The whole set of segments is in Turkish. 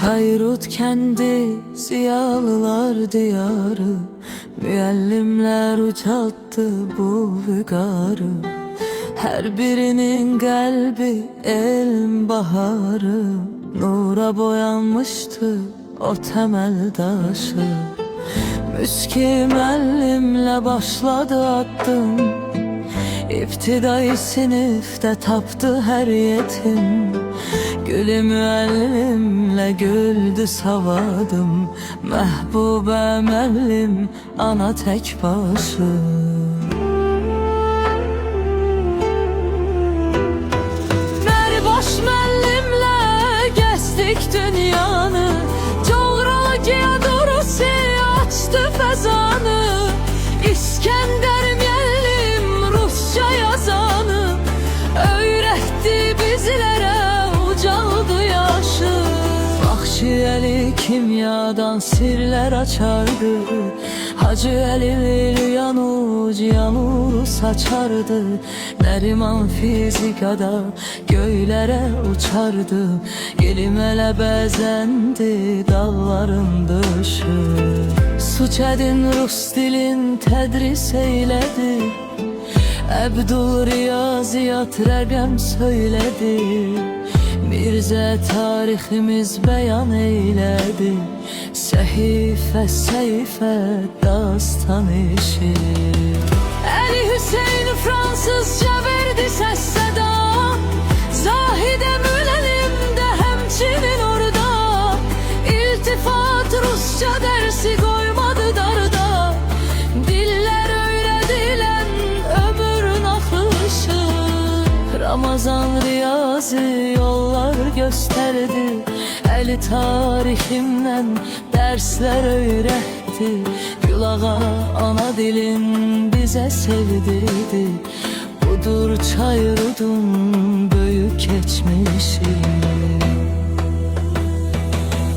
Çayrut kendi ziyalılar diyarı, müellimler uçalttı bu vügarı. Her birinin kalbi elm baharı, nura boyanmıştı o temel taşı. Müski müellimle başladı adım, İptidai sınıfta taptı her yetim. Gülü müellimle güldü savadım, Mehbube müellim ana tek başı. Merbaş müellimle gezdik dünyanı, coğrafya durusu açtı fezanı. İskender müellim Rusça yazanı, öğretti bizlere ucaldı yaşı. Bahçeli kimyadan sirler açardı, Hacı Elili yanur saçardı. Neriman fizikada göylere uçardı, Gelime'le bezendi dalların dışı. Suçedin Rus dilin tedris eyledi, Ebdul Riyaziyat rəqəm söyledi. Mirzə tariximiz beyan eylədi, Səhifə səhifə dastan işi. Əli Hüseyin Fransızca verdi səs səda, Zahide müəllim də həmçinin orada. İltifat Rusça dersi koymadı darda, diller öğredilen ömrün akışı. Ramazan Riyazi yollar gösterdi, Eli tarihimden dersler öğretti. Gülağa ana dilin bize sevdirdi, Budur Çayrut'un büyük geçmişi.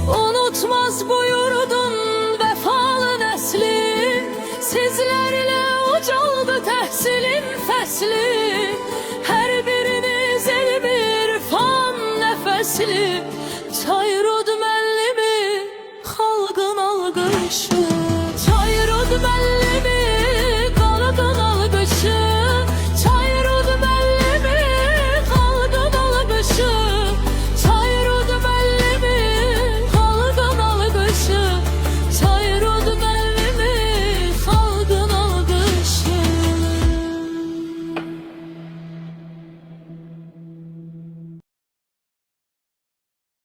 Unutmaz bu yurdun vefalı nesli, Sizlerle ucaldı tehsilin fesli. Her biriniz elmi irfan nefesli, Çayrut müellimi halkın algışı.